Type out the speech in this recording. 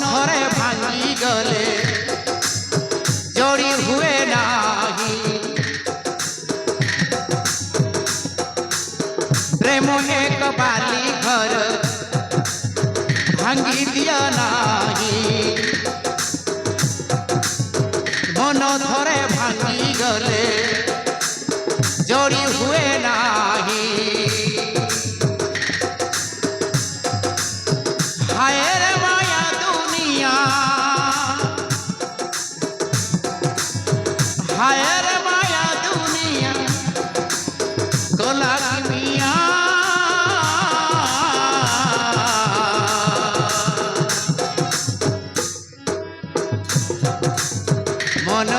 थोरे भांगी गले जोड़ी हुए नाही प्रेम एक बाली घर भांगी दिया नाही मन थोरे भांगी गले जोड़ी हुए नाही हाय रे माया दुनिया हाय रे माया दुनिया कोला मिया मन